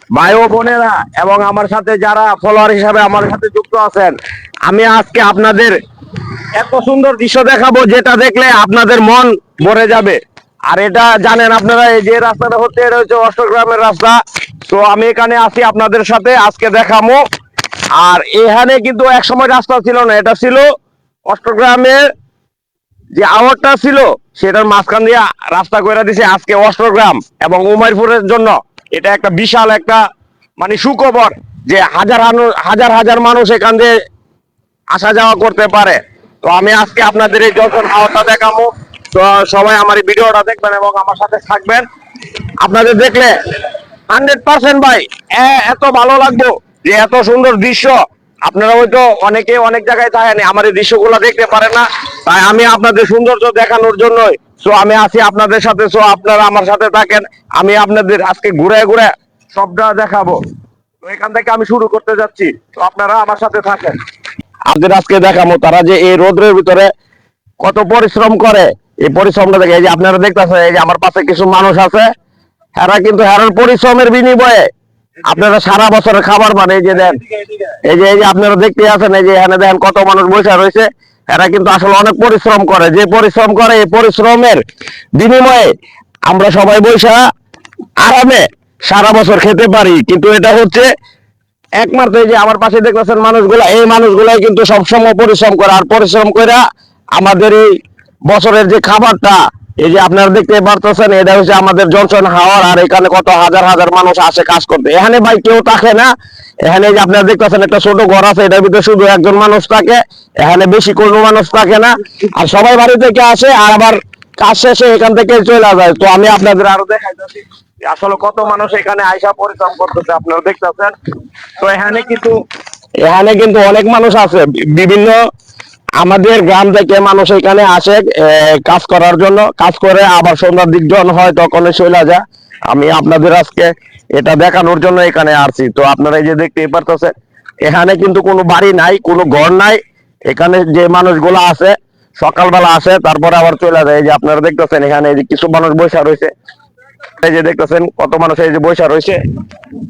ভাই ও বোনেরা এবং আমার সাথে যারা ফলোয়ার হিসাবে আমার সাথে যুক্ত আছেন, আমি আজকে আপনাদের এত সুন্দর দৃশ্য দেখাবো যেটা দেখলে আপনাদের মন ভরে যাবে। আর এটা জানেন আপনারা, এই যে রাস্তাটা হচ্ছে এটা হচ্ছে অষ্টগ্রামের রাস্তা। তো আমি এখানে আছি আপনাদের সাথে আজকে দেখাবো। আর এখানে কিন্তু এক সময় রাস্তা ছিল না, এটা ছিল অষ্টগ্রামের যে আওয়ারটা ছিল সেটার মাঝখান দিয়ে রাস্তা করে দিছে আজকে অষ্টগ্রাম এবং উমাইরপুরের জন্য। এটা একটা বিশাল একটা মানে সুখবর যে হাজার হাজার হাজার মানুষ এখান দিয়ে আসা যাওয়া করতে পারে। তো আমি আজকে আপনাদের এই যখন হাওয়াটা দেখাবো, তো সবাই আমার এই ভিডিওটা দেখবেন এবং আমার সাথে থাকবেন। আপনাদের দেখলে 100% ভাই এত ভালো লাগবে যে এত সুন্দর দৃশ্য আপনারা হয়তো অনেকে অনেক জায়গায় থাকেন, আমার এই দৃশ্যগুলো দেখতে পারে না। তাই আমি আপনাদের সৌন্দর্য দেখানোর জন্যই সো আমি আছি আপনাদের সাথে। সো আপনারা আমার সাথে থাকেন, আমি আপনাদের আজকে ঘুরে ঘুরে সবটা দেখাবো। তো এখান থেকে আমি শুরু করতে যাচ্ছি, তো আপনারা আমার সাথে থাকেন। আপনাদের আজকে দেখাবো তারা যে এই রোদ্রের ভিতরে কত পরিশ্রম করে। এই পরিশ্রমটা দেখে এই যে আপনারা দেখতেছেন, এই যে আমার পাশে কিছু মানুষ আছে, এরা কিন্তু হেরার পরিশ্রমের বিনিময়ে আপনারা সারা বছরের খাবার মানে এই যে দেন, এই যে আপনারা দেখতে আছেন, এই যে এখানে দেখেন কত মানুষ বসে রয়েছে। এরা কিন্তু আসলে অনেক পরিশ্রম করে, যে পরিশ্রম করে এই পরিশ্রমের বিনিময়ে আমরা সবাই বসে আরামে সারা বছর খেতে পারি। কিন্তু এটা হচ্ছে একমাত্র এই যে আমার পাশে দেখতেছেন মানুষগুলা, এই মানুষগুলাই কিন্তু সবসময় পরিশ্রম করে। আর পরিশ্রম করে আমাদের এই বছরের যে খাবারটা এই যে আপনারা দেখতে পারতেছেন, এটা হচ্ছে আমাদের জনসন হাওয়ার। আর এখানে কত হাজার হাজার মানুষ আসে কাজ করতে। এখানে ভাই কেউ থাকে না, এখানে যে আপনারা দেখতেছেন একটা ছোট ঘর আছে, এটার ভিতরে শুধু একজন মানুষ থাকে, এখানে বেশি কোনো মানুষ থাকে না। আর সবাই বাড়ি থেকে আসে আর আবার কাজ শেষে এখান থেকে চলে যায়। তো আমি আপনাদের আরো দেখাইতেছি আসলে কত মানুষ এখানে আইসা পরিশ্রম করতেছে, আপনারা দেখতেছেন। তো এখানে কিন্তু অনেক মানুষ আছে, বিভিন্ন আমাদের গ্রাম থেকে মানুষ এখানে আসে কাজ করার জন্য। কাজ করে আবার সন্ধ্যার দিক যখন হয় তখন চলে যায়। আমি আপনাদের আজকে এটা দেখানোর জন্য এখানে আসছি। তো আপনারা এই যে দেখতেই পারতেছেন, এখানে কিন্তু কোনো বাড়ি নাই, কোনো ঘর নাই। এখানে যে মানুষগুলো আছে সকালবেলা আসে, তারপরে আবার চলে যায়। এই যে আপনারা দেখতেছেন এখানে এই যে কিছু মানুষ বসে রয়েছে, এই যে দেখতেছেন কত মানুষ এই যে বসে রয়েছে।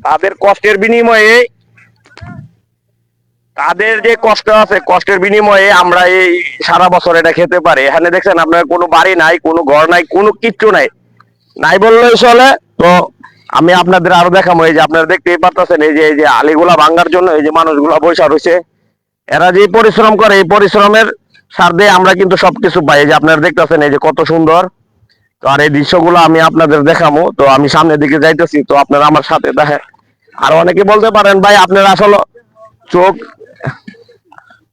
তাদের কষ্টের বিনিময়ে, তাদের যে কষ্ট আছে কষ্টের বিনিময়ে আমরা এই সারা বছর এটা খেতে পারি। এখানে দেখছেন আপনার কোনো বাড়ি নাই, কোনো ঘর নাই, কোনো কিচ্ছু নাই, নাই বললেই চলে। তো আমি আপনাদের আরো দেখাবো, এই যে আপনারা দেখতেই পারতেছেন, এই যে আলিগুলা ভাঙ্গার জন্য এই যে মানুষগুলা বসে রয়েছে। এরা যে পরিশ্রম করে এই পরিশ্রমের স্বার্থে আমরা কিন্তু সবকিছু পাই। এই যে আপনারা দেখতেছেন এই যে কত সুন্দর। তো আর এই দৃশ্যগুলো আমি আপনাদের দেখাবো। তো আমি সামনের দিকে যাইতেছি, তো আপনারা আমার সাথে দেখেন। আর অনেকে বলতে পারেন ভাই আপনারা আসলে চোখ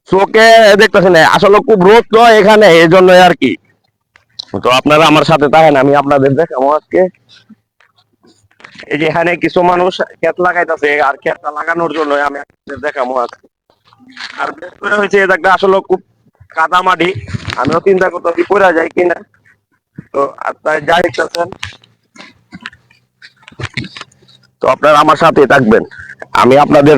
চোখে দেখতেছেন, আসলে খুব রোদ তো এখানে, এই জন্যই আর কি। তো আপনারা আমার সাথে থাকেন, আমি আপনাদের দেখাবো আজকে। এই যে এখানে কিছু মানুষ ক্ষেত লাগাইতেছে, আর ক্ষেতটা লাগানোর জন্য আমি আপনাদের দেখাবো আজকে। আর বেশ করে হয়েছে এই জায়গাটা আসলে খুব কাদা মাটি, আমিও চিন্তা করতেছি পড়া যায় কিনা। তো আপনারা যাই দেখতেছেন, তো আপনারা আমার সাথে থাকবেন, আমি আপনাদের